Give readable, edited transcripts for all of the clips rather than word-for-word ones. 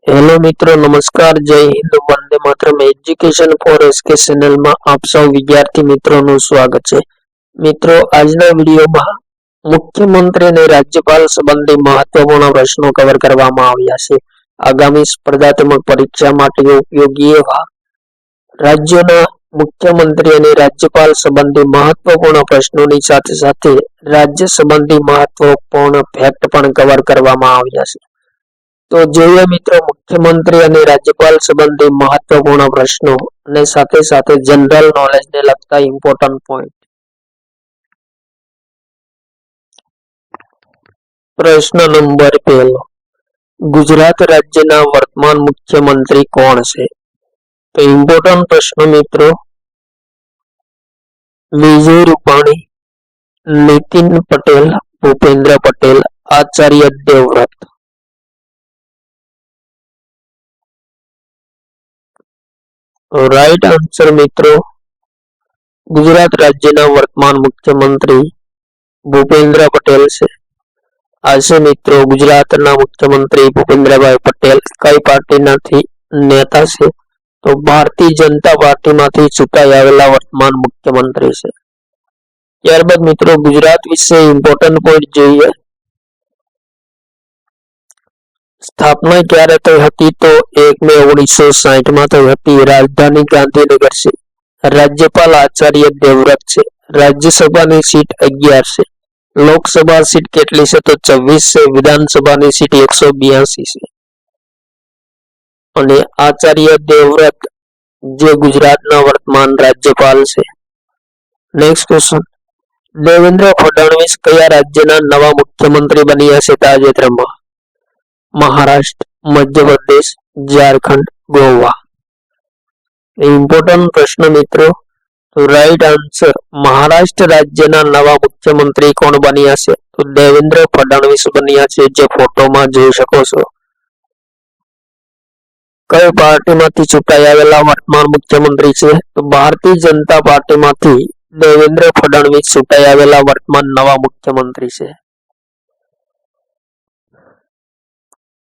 Hello मित्रों, नमस्कार। जय Hind, Vande Mataram. Education for SK channel में आप सौ विद्यार्थी मित्रों નું સ્વાગત છે। મિત્રો, આજના વિડિયોમાં મુખ્યમંત્રી અને રાજ્યપાલ સંબંધી મહત્વપૂર્ણ પ્રશ્નો કવર કરવામાં આવ્યા છે। આગામી સ્પર્ધાત્મક પરીક્ષા માટે ઉપયોગી એવા રાજ્યોના મુખ્યમંત્રી અને રાજ્યપાલ સંબંધી મહત્વપૂર્ણ પ્રશ્નોની સાથે સાથે રાજ્ય સંબંધી મહત્વપૂર્ણ ફેક્ટ પણ કવર કરવામાં આવ્યા છે। तो જોઈએ મિત્રો મુખ્યમંત્રી અને રાજ્યપાલ સંબંધી મહત્વપૂર્ણ પ્રશ્નો અને સાથે સાથે જનરલ નોલેજ ને લગતા ઇમ્પોર્ટન્ટ પોઈન્ટ। પ્રશ્ન નંબર 1, ગુજરાત રાજ્યના વર્તમાન મુખ્યમંત્રી કોણ છે? તો ઇમ્પોર્ટન્ટ પ્રશ્ન મિત્રો, વિજય રૂપાણી, નીતિન પટેલ, ભૂપેન્દ્ર પટેલ, આચાર્ય દેવવ્રત। राइट आंसर मित्रों, गुजरात राज्य वर्तमान मुख्यमंत्री भूपेन्द्र पटेल से। आज मित्रों गुजरात मुख्यमंत्री भूपेन्द्र भाई पटेल कई पार्टी नेता से? तो भारतीय जनता पार्टी में चूंटाई आवेला वर्तमान मुख्यमंत्री से। त्यारबाद मित्रों गुजरात विषय इम्पोर्टન્ટ पॉइंट જોઈએ। स्थापना क्यारे थई हती? तो 1 मे 1960 में थई हती। राजधानी गांधीनगर से। राज्यपाल आचार्य देवव्रत से। राज्यसभा की सीट 11 से। लोकसभा सीट केटली से? तो 24 से। विधानसभा की सीट 182 से। અને આચાર્ય દેવવ્રત જે ગુજરાતના વર્તમાન રાજ્યપાલ છે। નેક્સ્ટ ક્વેશ્ચન, દેવેન્દ્ર ફડણવીસ કયા રાજ્યના નવા મુખ્યમંત્રી બન્યા છે તાજેતરમાં? महाराष्ट्र, मध्य प्रदेश, झारखंड, गोवा। इम्पोर्टન્ટ प्रश्न मित्रों, तो राइट आंसर महाराष्ट्र राज्यना नवा मुख्यमंत्री कोण बन्या छे? तो देवेंद्र फडणवीस बन्या छे, जे फोटो में जोई शको छो। कई पार्टी मांथी चूंटाई आवेला वर्तमान मुख्यमंत्री छे? तो भारतीय जनता पार्टी मांथी देवेंद्र फडणवीस चूंटाई आवेला वर्तमान नवा मुख्यमंत्री छे।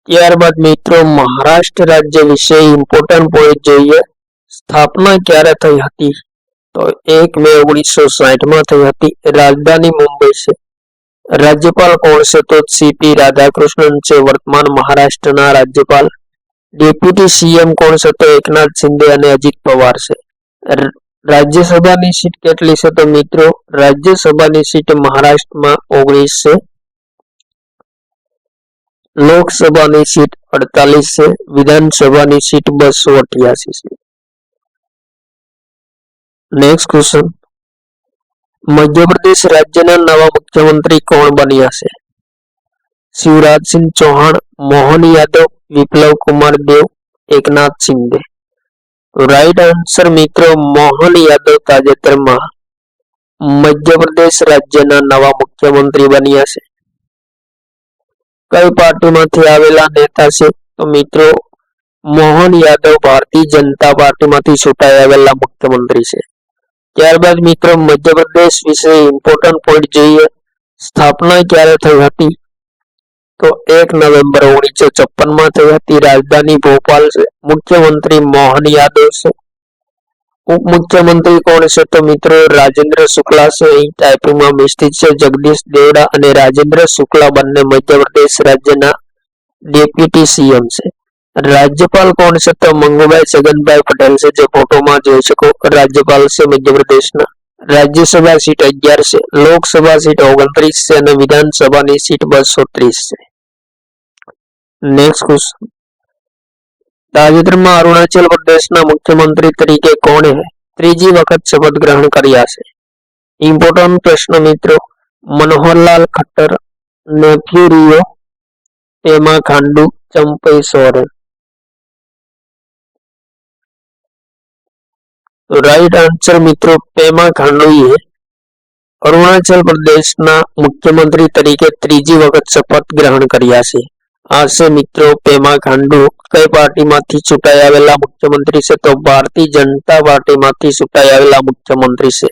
ત્યારબાદ મિત્રો મહારાષ્ટ્ર રાજ્ય વિશે ઇમ્પોર્ટન્ટ પોઈન્ટ જોઈએ। સ્થાપના ક્યારે થઈ હતી? તો 1 मे 1960 में થઈ હતી। राजधानी मुंबई से। राज्यपाल कौन से? तो सीपी राधाकृष्णन से वर्तमान महाराष्ट्र ना राज्यपाल। डेप्यूटी सीएम कौन से? तो एकनाथ शिंदे અને અજીત પવાર से। राज्यसभा की सीट કેટલી છે? તો મિત્રો राज्यसभा की सीट महाराष्ट्र में 19 से। लोकसभा की सीट 48 से। विधानसभा की सीट 288 से। नेक्स्ट क्वेश्चन, मध्य प्रदेश राज्य नवा मुख्यमंत्री कौन बन्या छे? शिवराज सिंह चौहान, मोहन यादव, विप्लव कुमार देव, एकनाथ शिंदे। राइट आंसर मित्रों मोहन यादव ताजेतर में मध्य प्रदेश राज्य नवा मुख्यमंत्री बन्या छे। कई पार्टी में आवेला नेता से? तो मित्रों मोहन यादव भारतीय जनता पार्टी में चूंटाई आवेला मुख्यमंत्री से। त्यारबाद मित्रों मध्य प्रदेश विषय इम्पोर्टન્ટ पॉइंट જોઈએ। स्थापना क्यारे થઈ હતી? तो 1 नवेम्बर 1956 में થઈ હતી। राजधानी भोपाल से। मुख्यमंत्री मोहन यादव से। उप मुख्यमंत्री कौन से? तो मित्रों राजेंद्र शुक्ला से। टाइपिंग में मिस्टेक से। जगदीश देवड़ा और राजेंद्र शुक्ला बन्ने मध्य प्रदेश राज्यना डेप्यूटी सीएम से। राज्यपाल कौन से? तो मंगूभाई छगनभाई पटेल से, जो फोटो में जोई शको। राज्यपाल से मध्य प्रदेश ना। राज्यसभा सीट 11 से। लोकसभा सीट 29 से और विधानसभा की सीट 230 से। नेक्स्ट क्वेश्चन, ताजेतर में अरुणाचल प्रदेश ना मुख्यमंत्री तरीके कोण है त्रीजी वखत शपथ ग्रहण कर्या छे? इम्पोर्टન્ટ प्रश्न मित्रों, मनोहरलाल खट्टर, नेफ्यू रियो, पेमा खांडू, चंपई सोरेन। राइट आंसर मित्रों पेमा खांडू है अरुणाचल प्रदेश ना मुख्यमंत्री तरीके त्रीजी वखत शपथ ग्रहण कर्या छे। आज से मित्रों पेमा खांडू कई पार्टी मांथी चूंटाई आवेला मुख्यमंत्री से? तो भारतीय जनता पार्टी मांथी चूंटाई आवेला मुख्यमंत्री से।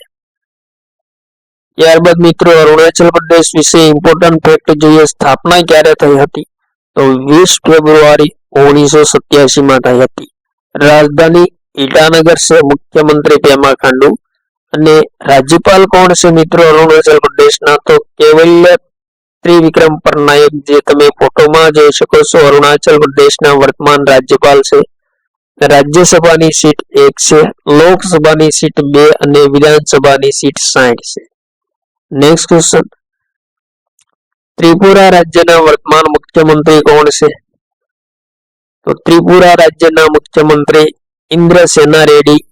त्यारबाद मित्रों अरुणाचल प्रदेश विषय इम्पोर्टન્ટ फैक्ट જોઈએ। स्थापना क्यारे થઈ હતી? तो 20 फेब्रुआरी 1987 માં થઈ હતી। રાજધાની ઈટાનગર છે, મુખ્યમંત્રી પેમા ખાંડુ અને રાજ્યપાલ કોણ છે મિત્રો અરુણાચલ પ્રદેશના? તો કેવલ્ય ત્રિવિક્રમ પટનાયક, જે તમે ફોટોમાં જોઈ શકો છો અરુણાચલ પ્રદેશના વર્તમાન રાજ્યપાલ છે। રાજ્યસભાની સીટ 1 છે, લોકસભાની સીટ 2 અને વિધાનસભાની સીટ 60 છે। નેક્સ્ટ ક્વેશ્ચન, ત્રિપુરા રાજ્યના વર્તમાન મુખ્યમંત્રી કોણ છે? તો ત્રિપુરા રાજ્યના મુખ્યમંત્રી ઇન્દ્રસેના રેડ્ડી,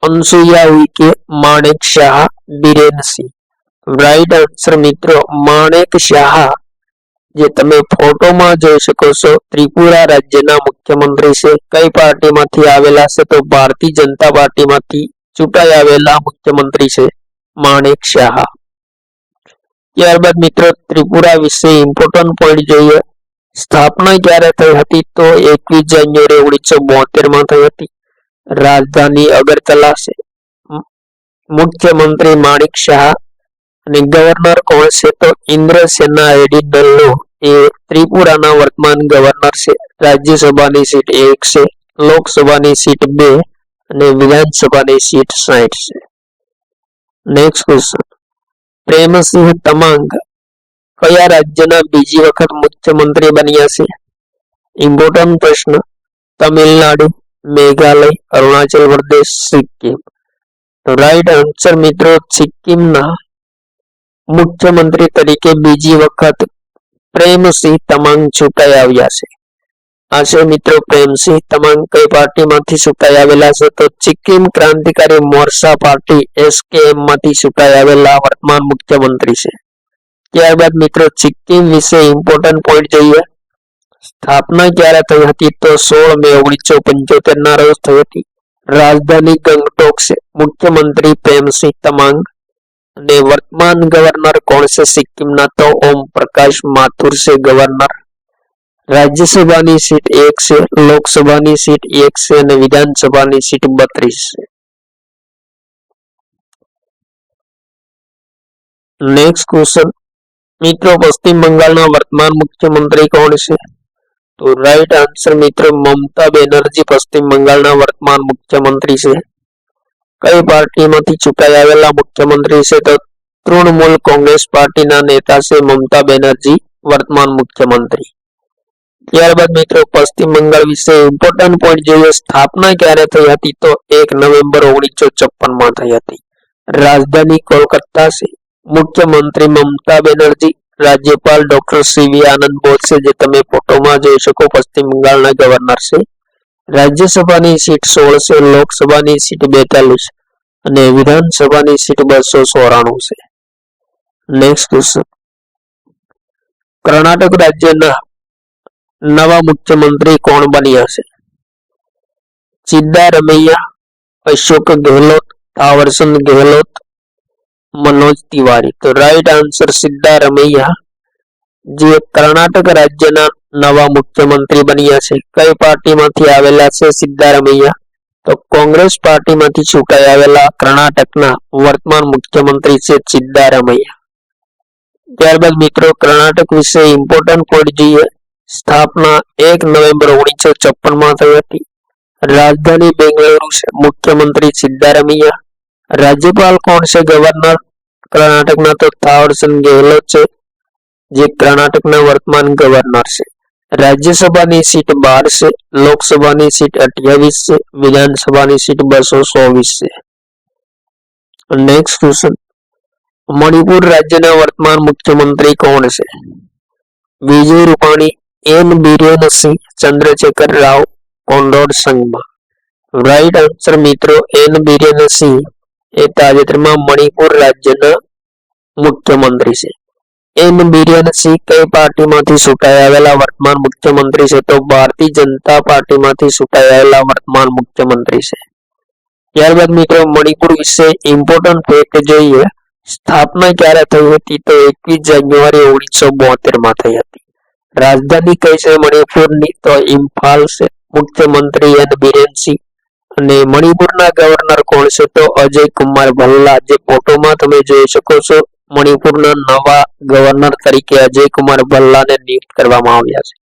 અનસુયા ઉઇકે, માણેક શાહ, બીરેન સિંહ। રાઈટ આન્સર મિત્રો માણેક શાહ, જે તમે ફોટોમાં જોઈ શકો છો ત્રિપુરા રાજ્યના મુખ્યમંત્રી છે। કઈ પાર્ટીમાંથી આવેલા છે? તો ભારતીય જનતા પાર્ટીમાંથી ચૂંટાઈ આવેલા મુખ્યમંત્રી છે માણેક શાહ। ત્યારબાદ મિત્રો ત્રિપુરા વિશે ઇમ્પોર્ટન્ટ પોઈન્ટ જોઈએ। સ્થાપના ક્યારે થઈ હતી? તો 21 જાન્યુઆરી 1972 માં થઈ હતી। રાજધાની અગરતલા છે, મુખ્યમંત્રી માણેક શાહ અને ગવર્નર કોણ છે? તો ઇન્દ્રસેના રેડ્ડી એ ત્રિપુરાના વર્તમાન ગવર્નર છે। રાજ્યસભાની સીટ 1 છે, લોકસભાની સીટ 2 અને વિધાનસભાની સીટ 60 છે। નેક્સ્ટ ક્વેશ્ચન, પ્રેમસિંહ તમાંગ કયા રાજ્યના બીજી વખત મુખ્યમંત્રી બન્યા છે? ઇમ્પોર્ટન્ટ પ્રશ્ન। તમિલનાડુ, મેઘાલય, અરુણાચલ પ્રદેશ, સિક્કિમ। રાઈટ આન્સર મિત્રો સિક્કિમના મુખ્યમંત્રી તરીકે બીજી વખત પ્રેમસિંહ તમાંગ ચૂંટાઈ આવ્યા છે। આ છે મિત્રો પ્રેમસિંહ તમાંગ કઈ પાર્ટીમાંથી ચૂંટાઈ આવેલા છે? તો સિક્કિમ ક્રાંતિકારી મોરચા પાર્ટી SKM માંથી ચૂંટાઈ આવેલા વર્તમાન મુખ્યમંત્રી છે। ત્યારબાદ મિત્રો સિક્કિમ વિશે ઇમ્પોર્ટન્ટ પોઈન્ટ જોઈએ। સ્થાપના ક્યારે થઈ હતી? તો 16 મે 1975 ના રોજ થઈ હતી। રાજધાની ગંગટોક છે, મુખ્યમંત્રી પ્રેમસિંહ તમાંગ અને વર્તમાન ગવર્નર કોણ છે સિક્કિમના? તો ઓમ પ્રકાશ માથુર છે ગવર્નર। રાજ્યસભાની સીટ 1 છે, લોકસભાની સીટ 1 છે અને વિધાનસભાની સીટ 32 છે। નેક્સ્ટ ક્વેશ્ચન મિત્રો પશ્ચિમ બંગાળના વર્તમાન મુખ્યમંત્રી કોણ છે? તો રાઈટ આન્સર મિત્રો મમતા બેનર્જી પશ્ચિમ બંગાળના વર્તમાન મુખ્યમંત્રી છે। કઈ પાર્ટીમાંથી ચૂંટાઈ આવેલા મુખ્યમંત્રી છે? તો તૃણમૂલ કોંગ્રેસ પાર્ટીના નેતા છે મમતા બેનર્જી વર્તમાન મુખ્યમંત્રી। ત્યારબાદ મિત્રો પશ્ચિમ બંગાળ વિશે ઇમ્પોર્ટન્ટ પોઈન્ટ જોઈએ। સ્થાપના ક્યારે થઈ હતી? તો 1 નવેમ્બર 1956 માં થઈ હતી। રાજધાની કોલકાતા છે, મુખ્યમંત્રી મમતા બેનર્જી, રાજ્યપાલ ડોક્ટર સીવી આનંદ બોઝ છે, જે તમે ફોટોમાં જોઈ શકો પશ્ચિમ બંગાળના ગવર્નર છે। રાજ્યસભાની સીટ 16 છે, લોકસભાની સીટ 42 અને વિધાનસભાની સીટ 294 છે। નેક્સ્ટ ક્વેશ્ચન, કર્ણાટક રાજ્યના નવા મુખ્યમંત્રી કોણ બન્યા છે? સિદ્ધારમૈયા, અશોક ગેહલોત, થાવરચંદ ગેહલોત, મનોજ તિવારી। તો રાઈટ આન્સર સિદ્ધારમૈયા, જે કર્ણાટક રાજ્યના નવા મુખ્યમંત્રી બન્યા છે। કઈ પાર્ટીમાંથી આવેલા છે સિદ્ધારમૈયા? તો કોંગ્રેસ પાર્ટીમાંથી ચૂંટાઈ આવેલા કર્ણાટકના વર્તમાન મુખ્યમંત્રી છે સિદ્ધારમૈયા। ત્યારબાદ મિત્રો કર્ણાટક વિશે ઇમ્પોર્ટન્ટ પોઈન્ટ જોઈએ। સ્થાપના 1 નવેમ્બર 1956 માં થઈ હતી। રાજધાની બેંગલુરુ છે, મુખ્યમંત્રી સિદ્ધારમૈયા। રાજ્યપાલ કોણ છે ગવર્નર કર્ણાટકના? તો થાવરચંદ ગેહલોત છે, જે કર્ણાટકના વર્તમાન ગવર્નર છે। રાજ્યસભાની સીટ 12 છે, લોકસભાની સીટ 28 છે, વિધાનસભાની સીટ 224 છે। નેક્સ્ટ ક્વેશ્ચન, મણિપુર રાજ્યના વર્તમાન મુખ્યમંત્રી કોણ છે? Vijay Rupani, N Biren Singh, Chandrashekhar Rao, Conrad Sangma. Right answer મિત્રો એન બિરેન સિંહ એ તાજેતરમાં મણિપુર રાજ્યના મુખ્યમંત્રી છે। એન બિરેન સિંહ કઈ પાર્ટીમાંથી ચૂંટાઈ આવેલા વર્તમાન મુખ્યમંત્રી છે? તો ભારતીય જનતા પાર્ટીમાંથી ચૂંટાઈ આવેલા વર્તમાન મુખ્યમંત્રી છે। ત્યારબાદ મિત્રો મણિપુર વિશે ઇમ્પોર્ટન્ટ ફેક્ટ જોઈએ। સ્થાપના ક્યારે થઈ હતી? તો 21 જાન્યુઆરી 1972 માં થઈ હતી। રાજધાની કઈ છે મણિપુરની? તો ઇમ્ફાલ છે, મુખ્યમંત્રી એન બિરેન સિંહ અને મણિપુરના ગવર્નર કોણ છે? તો અજય કુમાર ભલ્લા, જે ફોટોમાં તમે જોઈ શકો છો મણિપુરના નવા ગવર્નર તરીકે અજય કુમાર ભલ્લાને નિયુક્ત કરવામાં આવ્યા છે।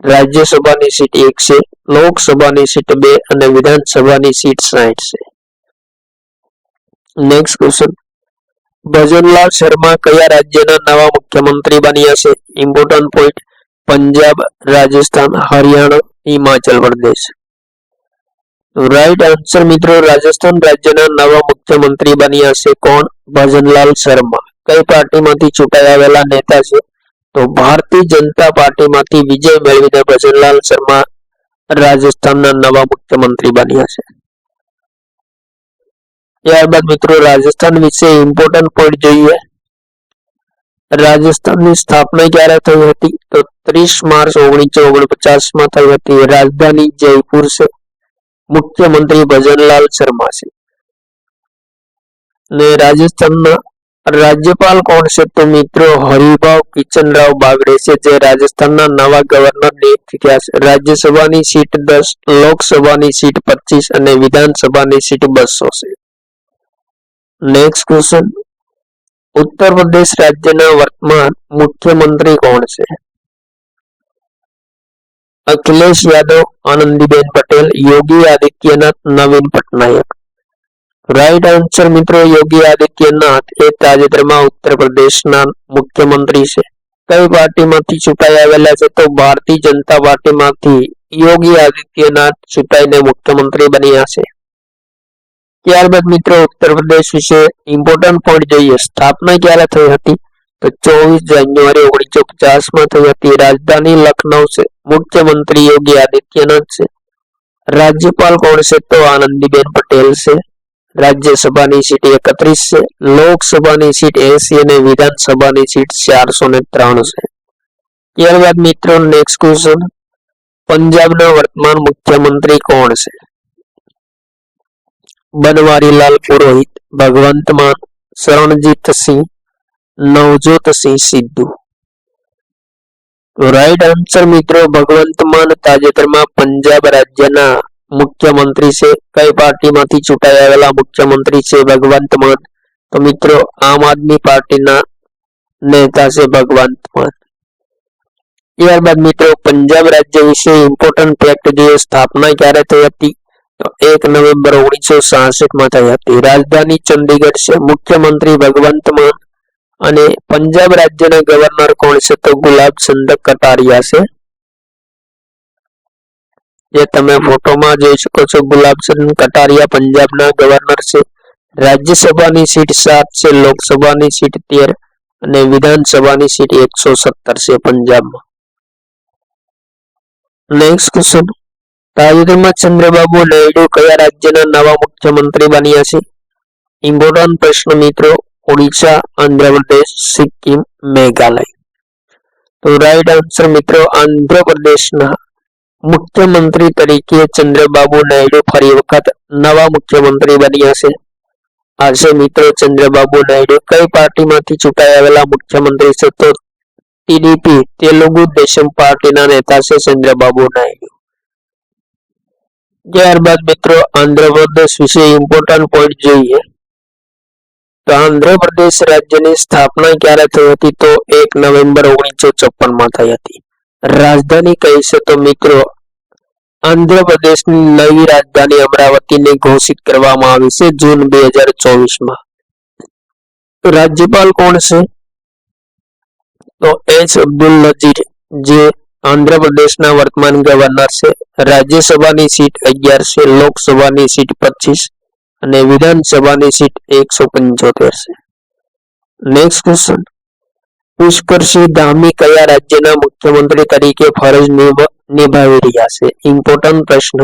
રાજ્યસભાની સીટ 1 છે, લોકસભાની સીટ 2 અને વિધાનસભાની સીટ 60 છે. નેક્સ્ટ ક્વેશ્ચન, ભજનલાલ શર્મા કયા રાજ્યના નવા મુખ્યમંત્રી બન્યા છે? Important point, Punjab, Rajasthan, Haryana, Himachal Pradesh. Right answer મિત્રો, રાજસ્થાન રાજ્યના નવા મુખ્યમંત્રી બન્યા છે કોણ? ભજનલાલ શર્મા. કઈ પાર્ટીમાંથી ચૂંટાઈ આવેલા નેતા છે? તો ભારતીય જનતા પાર્ટીમાંથી વિજય મેળવીને ભજનલાલ શર્મા રાજસ્થાનના નવા મુખ્યમંત્રી બન્યા છે. ત્યારબાદ મિત્રો રાજસ્થાન વિશે ઇમ્પોર્ટન્ટ પોઈન્ટ જોઈએ. રાજસ્થાનની સ્થાપના ક્યારે થઈ હતી? તો 30 માર્ચ 1949 માં થઈ હતી. રાજધાની જયપુર છે. મુખ્યમંત્રી ભજનલાલ શર્મા છે. ને રાજસ્થાનના રાજ્યપાલ કોણ છે? તો મિત્રો હરિભાવ કિચનરાવ બાગડે છે, જે રાજસ્થાનના નવા ગવર્નર નિયુક્ત થયા છે. રાજ્યસભાની સીટ 10, લોકસભાની સીટ 25 અને વિધાનસભાની સીટ 200 છે. નેક્સ્ટ ક્વેશ્ચન, ઉત્તર પ્રદેશ રાજ્યના વર્તમાન મુખ્યમંત્રી કોણ છે? અખિલેશ યાદવ, આનંદીબેન પટેલ, યોગી આદિત્યનાથ, નવીન પટનાયક. રાઈટ આન્સર મિત્રો, યોગી આદિત્યનાથ એ તાજેતરમાં ઉત્તર પ્રદેશના મુખ્યમંત્રી છે. કઈ પાર્ટીમાંથી ચૂંટાઈ આવેલા છે? તો ભારતીય જનતા પાર્ટીમાંથી યોગી આદિત્યનાથ ચૂંટાઈને મુખ્યમંત્રી બન્યા છે. ત્યારબાદ મિત્રો ઉત્તર પ્રદેશ વિશે ઇમ્પોર્ટન્ટ પોઈન્ટ જોઈએ. સ્થાપના ક્યારે થઈ હતી? તો 24 જાન્યુઆરી 1950 માં થઈ હતી. રાજધાની લખનઉ છે. મુખ્યમંત્રી યોગી આદિત્યનાથ છે. રાજ્યપાલ કોણ છે? તો આનંદીબેન પટેલ છે. રાજ્યસભાની સીટ 31 છે, લોકસભાની સીટ 80 અને વિધાનસભાની સીટ 403 છે. ત્યારબાદ મિત્રો નેક્સ્ટ ક્વેશ્ચન, પંજાબના વર્તમાન મુખ્યમંત્રી કોણ છે? बनवारीलाल पुरोहित, भगवंत मान, शरणजीत सिंह, नवजोत सिंह सिद्धू. राइट आंसर मित्रों भगवंत मान ताजेतरमा पंजाब राज्यना मुख्यमंत्री से. कई पार्टी मांथी चूंटाई आवेला मुख्यमंत्री से भगवंत मान? तो मित्रों आम आदमी पार्टी ना नेता से भगवंत मान. ત્યારબાદ મિત્રો પંજાબ રાજ્ય વિશે ઇમ્પોર્ટન્ટ ફેક્ટ જોઈએ. સ્થાપના ક્યારે થઈ હતી? तो 1 नवेम्बर 1966 में थई हती. राजधानी चंडीगढ़ से. मुख्यमंत्री भगवंत मान અને પંજાબ રાજ્યના ગવર્નર કોણ છે? તો ગુલાબચંદ કટારિયા છે, જે તમે ફોટોમાં જોઈ શકો છો. ગુલાબચંદ કટારિયા પંજાબના ગવર્નર છે. રાજ્યસભાની સીટ 7 છે, લોકસભાની સીટ 13 અને વિધાનસભાની સીટ 117 છે પંજાબમાં. નેક્સ્ટ ક્વેશ્ચન, તાજેતરમાં ચંદ્રબાબુ નાયડુ કયા રાજ્યના નવા મુખ્યમંત્રી બન્યા છે? ઇમ્પોર્ટન્ટ પ્રશ્ન મિત્રો. ઓડિશા, આંધ્રપ્રદેશ, સિક્કિમ, મેઘાલય. તો રાઈટ આન્સર મિત્રો આંધ્રપ્રદેશના મુખ્યમંત્રી તરીકે ચંદ્રબાબુ નાયડુ ફરી વખત નવા મુખ્યમંત્રી બન્યા છે. આ છે મિત્રો ચંદ્રબાબુ નાયડુ. કઈ પાર્ટીમાંથી ચૂંટાઈ આવેલા મુખ્યમંત્રી છે? તો ટીડીપી તેલુગુ દેશમ પાર્ટીના નેતા છે ચંદ્રબાબુ નાયડુ. ત્યારબાદ મિત્રો આંધ્રપ્રદેશ વિશે ઇમ્પોર્ટન્ટ પોઈન્ટ જોઈએ. તો આંધ્રપ્રદેશ રાજ્યની સ્થાપના ક્યારે થઈ હતી? તો 1 નવેમ્બર 1954 માં થઈ હતી. રાજધાની કઈ છે? તો મિત્રો આંધ્રપ્રદેશની નવી રાજધાની અમરાવતીને ઘોષિત કરવામાં આવી છે જૂન 2024 માં. રાજ્યપાલ કોણ છે? તો એચ અબ્દુલ નજીર, જે આંધ્રપ્રદેશના વર્તમાન ગવર્નર છે. રાજ્યસભાની સીટ 11 છે, લોકસભાની સીટ 25 અને વિધાનસભાની સીટ 175 છે. નેક્સ્ટ ક્વેશ્ચન, પુષ્કરસિંહ ધામી કયા રાજ્યના મુખ્યમંત્રી તરીકે ફરજ નિભાવી રહ્યા છે? ઇમ્પોર્ટન્ટ પ્રશ્ન.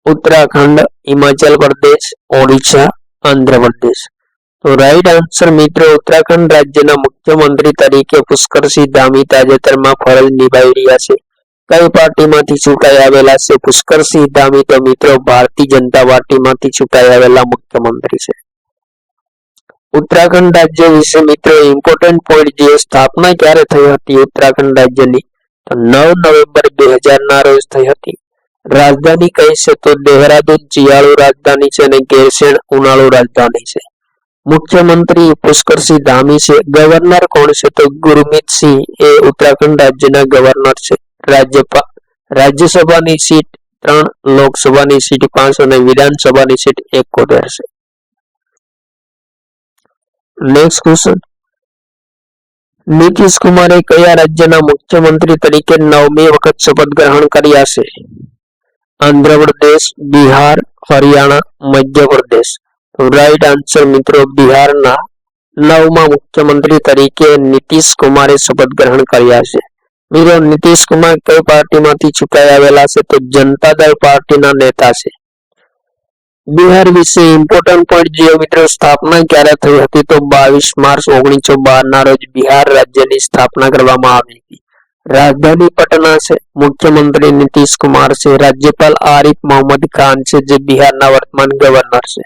ઉત્તરાખંડ, હિમાચલ પ્રદેશ, ઓડિશા, આંધ્રપ્રદેશ. તો રાઈટ આન્સર મિત્રો ઉત્તરાખંડ રાજ્યના મુખ્યમંત્રી તરીકે પુષ્કરસિંહ ધામી તાજેતરમાં ફરજ નિભાવી રહ્યા છે. કઈ પાર્ટીમાંથી ચૂંટાઈ આવેલા છે પુષ્કરસિંહ ધામી? તો મિત્રો ભારતીય જનતા પાર્ટીમાંથી ચૂંટાઈ આવેલા મુખ્યમંત્રી છે. ઉત્તરાખંડ રાજ્ય વિશે મિત્રો ઇમ્પોર્ટન્ટ પોઈન્ટ જે સ્થાપના ક્યારે થઈ હતી ઉત્તરાખંડ રાજ્યની? તો 9 નવેમ્બર 2000 ના રોજ થઈ હતી. રાજધાની કઈ છે? તો દેહરાદૂન શિયાળુ રાજધાની છે અને ગેરસેણ ઉનાળુ રાજધાની છે. મુખ્યમંત્રી પુષ્કરસિંહ ધામી છે. ગવર્નર કોણ છે? તો ગુરમીત સિંહ એ ઉત્તરાખંડ રાજ્યના ગવર્નર છે. રાજ્યસભાની સીટ 3, લોકસભાની સીટ 5 અને વિધાનસભાની સીટ 71 છે. નેક્સ્ટ ક્વેશ્ચન, નીતિશ કુમારે કયા રાજ્યના મુખ્યમંત્રી તરીકે 9મી વખત શપથ ગ્રહણ કર્યા છે? આંધ્રપ્રદેશ, બિહાર, હરિયાણા, મધ્યપ્રદેશ. રાઈટ આન્સર મિત્રો બિહારના 9મા મુખ્યમંત્રી તરીકે નીતિશ કુમારે શપથ ગ્રહણ કર્યા છે. મિત્રો નીતિશ કુમાર કઈ પાર્ટીમાંથી ચૂંટાઈ આવેલા છે? તો જનતા દળ પાર્ટીના નેતા છે. બિહાર વિશે ઇમ્પોર્ટન્ટ પોઈન્ટ જોઈએ મિત્રો, સ્થાપના ક્યારે થઈ હતી? તો 22 માર્ચ 1912 ના રોજ બિહાર રાજ્યની સ્થાપના કરવામાં આવી હતી. રાજધાની પટના છે. મુખ્યમંત્રી નીતિશ કુમાર છે. રાજ્યપાલ આરિફ મોહમ્મદ ખાન છે, જે બિહારના વર્તમાન ગવર્નર છે.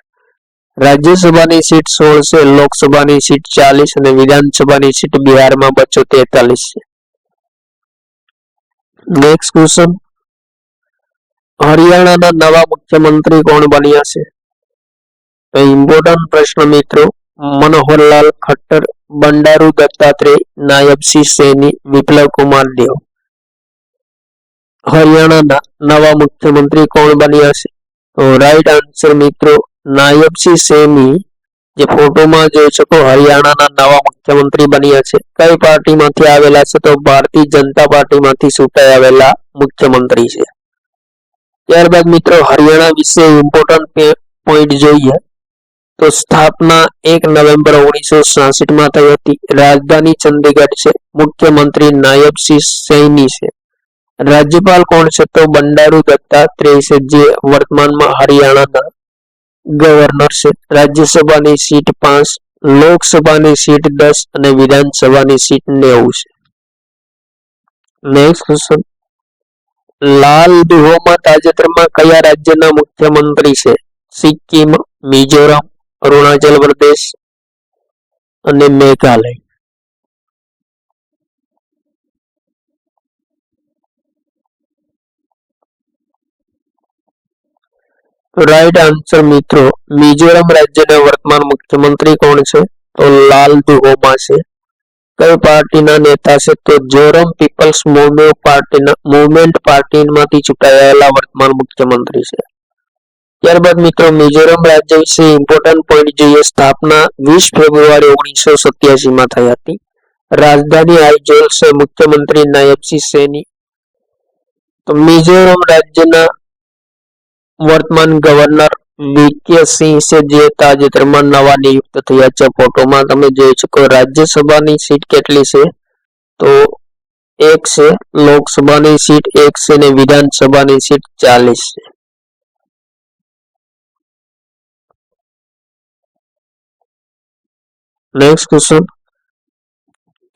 રાજ્યસભાની સીટ 16 છે, લોકસભાની સીટ 40 અને વિધાનસભાની સીટ બિહારમાં 243 છે. નેક્સ્ટ ક્વેશ્ચન, હરિયાણાના નવા મુખ્યમંત્રી કોણ બન્યા છે? તો ઇમ્પોર્ટન્ટ પ્રશ્ન મિત્રો, મનોહરલાલ ખટ્ટર, બંડારુ દત્તાત્રેય, નાયબસિંહ સૈની, વિપ્લવ કુમાર દેવ. હરિયાણાના નવા મુખ્યમંત્રી કોણ બન્યા છે? તો રાઈટ આન્સર મિત્રો નાયબસિંહ સૈની, જે ફોટોમાં જોઈ શકો હરિયાણાના નવા મુખ્યમંત્રી બન્યા છે. કઈ પાર્ટીમાંથી આવેલા છે? તો ભારતીય જનતા પાર્ટીમાંથી ચૂંટાઈ આવેલા મુખ્યમંત્રી છે. ત્યારબાદ મિત્રો હરિયાણા વિશે ઇમ્પોર્ટન્ટ પોઈન્ટ જોઈએ તો સ્થાપના 1 નવેમ્બર 1966 માં થઈ હતી. રાજધાની ચંદીગઢ છે. મુખ્યમંત્રી નાયબસિંહ સૈની છે. રાજ્યપાલ કોણ છે? તો બંડારુ દત્તાત્રેય છે, જે વર્તમાનમાં હરિયાણાના ગવર્નર છે. રાજ્યસભાની સીટ 5, લોકસભાની સીટ 10 અને વિધાનસભાની સીટ 90 છે. નેક્સ્ટ ક્વેશ્ચન, લાલ દુહોમાં તાજેતરમાં કયા રાજ્યના મુખ્યમંત્રી છે? સિક્કિમ, મિઝોરમ, અરુણાચલ પ્રદેશ અને મેઘાલય. રાઈટ આન્સર મિત્રો મિઝોરમ રાજ્યના વર્તમાન મુખ્યમંત્રી કોણ છે? તો લાલ દુહોમા છે. કઈ પાર્ટીના નેતા છે? તો જોરમ પીપલ્સ મૂવમેન્ટ પાર્ટીમાંથી ચૂંટાયેલા વર્તમાન મુખ્યમંત્રી છે. ત્યારબાદ મિત્રો મિઝોરમ રાજ્ય વિશે ઇમ્પોર્ટન્ટ પોઈન્ટ જોઈએ. સ્થાપના 20 ફેબ્રુઆરી 1987 માં થઈ હતી. રાજધાની આઇજોલ છે. મુખ્યમંત્રી નાયબસિંહ સૈની. તો મિઝોરમ રાજ્યના વર્તમાન ગવર્નર વીકે સિંહ છે, જે તાજેતરમાં નવા નિયુક્ત થયા છે. ફોટોમાં તમે જોઈ શકો. રાજ્યસભાની સીટ કેટલી છે? તો 1 છે, લોકસભાની સીટ 1 છે અને વિધાનસભાની સીટ 40 છે. નેક્સ્ટ ક્વેશ્ચન,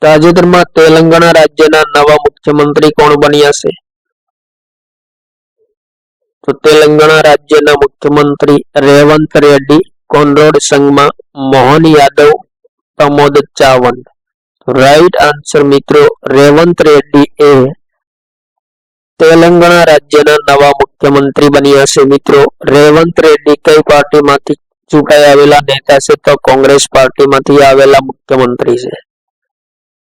તાજેતરમાં તેલંગાણા રાજ્યના નવા મુખ્યમંત્રી કોણ બન્યા છે? તો તેલંગાણા રાજ્યના મુખ્યમંત્રી રેવંત રેડ્ડી, કોનરાડ સંગમા, મોહન યાદવ, પ્રમોદ સાવંત. રાઈટ આન્સર મિત્રો રેવંત રેડ્ડી એ તેલંગાણા રાજ્યના નવા મુખ્યમંત્રી બન્યા છે. મિત્રો રેવંત રેડ્ડી કઈ પાર્ટીમાંથી ચૂંટાઈ આવેલા નેતા છે? તો કોંગ્રેસ પાર્ટીમાંથી આવેલા મુખ્યમંત્રી છે.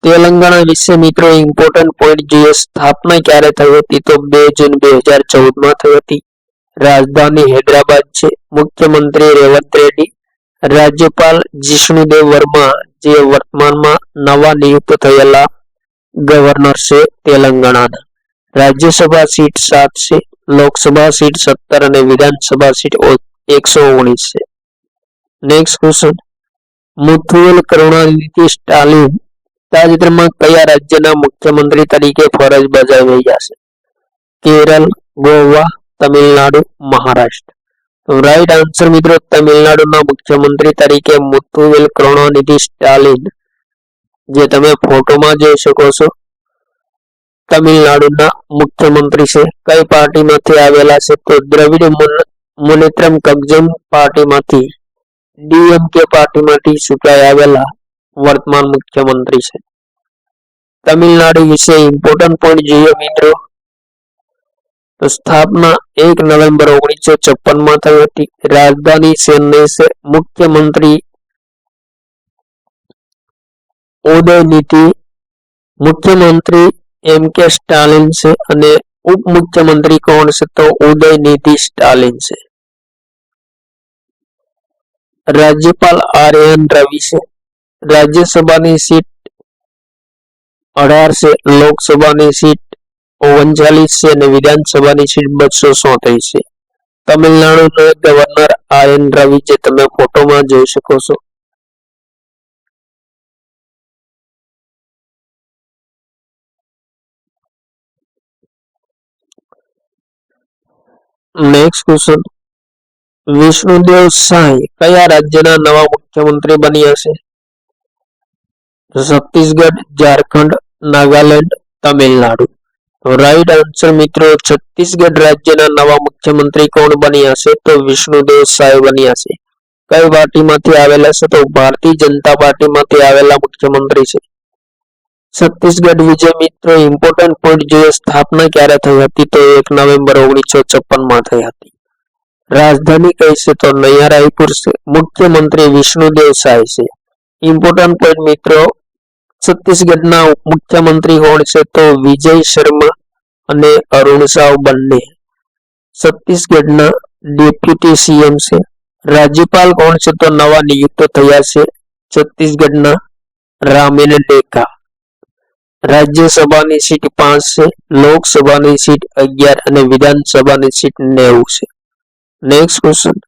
તેલંગાણા વિશે મિત્રો ઇમ્પોર્ટન્ટ પોઈન્ટ જોઈએ. સ્થાપના ક્યારે થઈ હતી? તો 2 જૂન 2014 માં થઈ હતી. રાજધાની હૈદરાબાદ છે. મુખ્યમંત્રી રેવંત રેડ્ડી. રાજ્યપાલ જિષ્ણુદેવ વર્મા, જે વર્તમાનમાં નવા નિયુક્ત થયેલા ગવર્નર છે તેલંગાણાના. રાજ્યસભા સીટ 7 છે, લોકસભા સીટ 17 અને વિધાનસભા સીટ 119 છે. નેક્સ્ટ ક્વેશ્ચન, મુથુવેલ કરુણાનિધિ સ્ટાલિન તાજેતરમાં કયા રાજ્યના મુખ્યમંત્રી તરીકે ફરજ બજાવી રહ્યા છે? કેરળ, ગોવા, તમિલનાડુ, મહારાષ્ટ્ર. રાઈટ આન્સર મિત્રો તમિલનાડુના મુખ્યમંત્રી તરીકે મુથુવેલ કરુણાનિધિ સ્ટાલિન, જે તમે ફોટોમાં જોઈ શકો છો, તમિલનાડુના મુખ્યમંત્રી છે. કઈ પાર્ટીમાંથી આવેલા છે? તો દ્રવિડ મુનેત્રમ કઝગમ પાર્ટીમાંથી, ડીએમકે પાર્ટીમાંથી ચૂંટાઈ આવેલા વર્તમાન મુખ્યમંત્રી છે. તમિલનાડુ વિશે ઇમ્પોર્ટન્ટ પોઈન્ટ જોઈએ મિત્રો તો સ્થાપના 1 નવેમ્બર 1956 માં થઈ હતી. રાજધાની ચેન્નઈ છે. મુખ્યમંત્રી ઉદયનિધિ એમ.કે. સ્ટાલિન છે અને ઉપમુખ્યમંત્રી કોણ છે તો ઉદયનિધિ સ્ટાલિન છે. રાજ્યપાલ આર.એન. રવિ છે. રાજ્યસભાની સીટ 18 છે, લોકસભાની સીટ 39 છે અને વિધાનસભાની સીટ 237 છે. તમિલનાડુનો ગવર્નર આર.એન. રવિ જે તમે ફોટોમાં જોઈ શકો છો. નેક્સ્ટ ક્વેશ્ચન, વિષ્ણુદેવ સાંઈ કયા રાજ્યના નવા મુખ્યમંત્રી બન્યા છે? છત્તીસગઢ, ઝારખંડ, નાગાલેન્ડ, તમિલનાડુ. તો રાઈટ આન્સર મિત્રો છત્તીસગઢ રાજ્યના નવા મુખ્યમંત્રી કોણ બન્યા છે તો વિષ્ણુદેવ સાંઈ બન્યા છે. કઈ પાર્ટીમાંથી આવેલા છે તો ભારતીય જનતા પાર્ટીમાંથી આવેલા મુખ્યમંત્રી છે. છત્તીસગઢ વિજય મિત્રો ઇમ્પોર્ટન્ટ પોઈન્ટ જોઈએ, સ્થાપના ક્યારે થઈ હતી તો 1 નવેમ્બર 1956 થઈ હતી. રાજધાની કઈ છે તો નયા રાયપુર છે. મુખ્યમંત્રી વિષ્ણુદેવ સાંઈ છે. ઇમ્પોર્ટન્ટ પોઈન્ટ મિત્રો છત્તીસગઢના મુખ્યમંત્રી કોણ છે તો વિજય શર્મા અને અરુણ સાવ બંને. છત્તીસગઢના ડેપ્યુટી સીએમ છે. રાજ્યપાલ કોણ છે તો નવા નિયુક્ત થયા છે છત્તીસગઢના રામેન ડેકા. રાજ્યસભાની સીટ 5 છે, લોકસભાની સીટ 11 અને વિધાનસભાની સીટ 90 છે. નેક્સ્ટ ક્વેશ્ચન,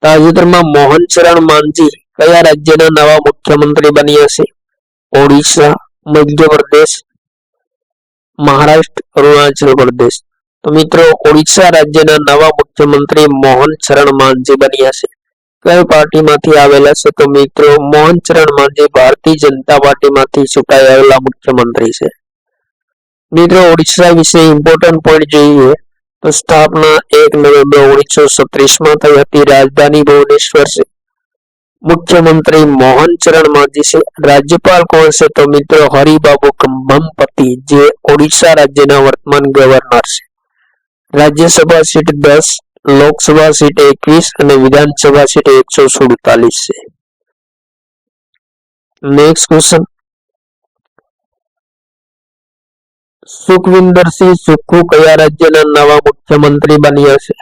તાજેતરમાં મોહન ચરણ માંઝી કયા રાજ્યના નવા મુખ્યમંત્રી બન્યા છે? ઓડિશા, મધ્યપ્રદેશ, મહારાષ્ટ્ર, અરુણાચલ પ્રદેશ. તો મિત્રો ઓડિશા રાજ્યના નવા મુખ્યમંત્રી મોહન ચરણ માંઝી બન્યા છે. કઈ પાર્ટીમાંથી આવેલા છે તો મિત્રો મોહન ચરણ માંઝી ભારતીય જનતા પાર્ટીમાંથી ચૂંટાઈ આવેલા મુખ્યમંત્રી છે. મિત્રો ઓડિશા વિશે ઇમ્પોર્ટન્ટ પોઈન્ટ જોઈએ તો સ્થાપના 1 નવેમ્બર 1936 થઈ હતી. રાજધાની ભુવનેશ્વર છે. મુખ્યમંત્રી મોહન ચરણ માંઝી છે. રાજ્યપાલ કોણ છે તો મિત્રો હરિબાબુ ખમ્બમપતિ જે ઓડિશા રાજ્યના વર્તમાન ગવર્નર છે. રાજ્યસભા સીટ 10, લોકસભા સીટ 21 અને વિધાનસભા સીટ 147 છે. નેક્સ્ટ ક્વેશ્ચન, સુખવિન્દરસિંહ સુક્ખુ કયા રાજ્યના નવા મુખ્યમંત્રી બન્યા છે?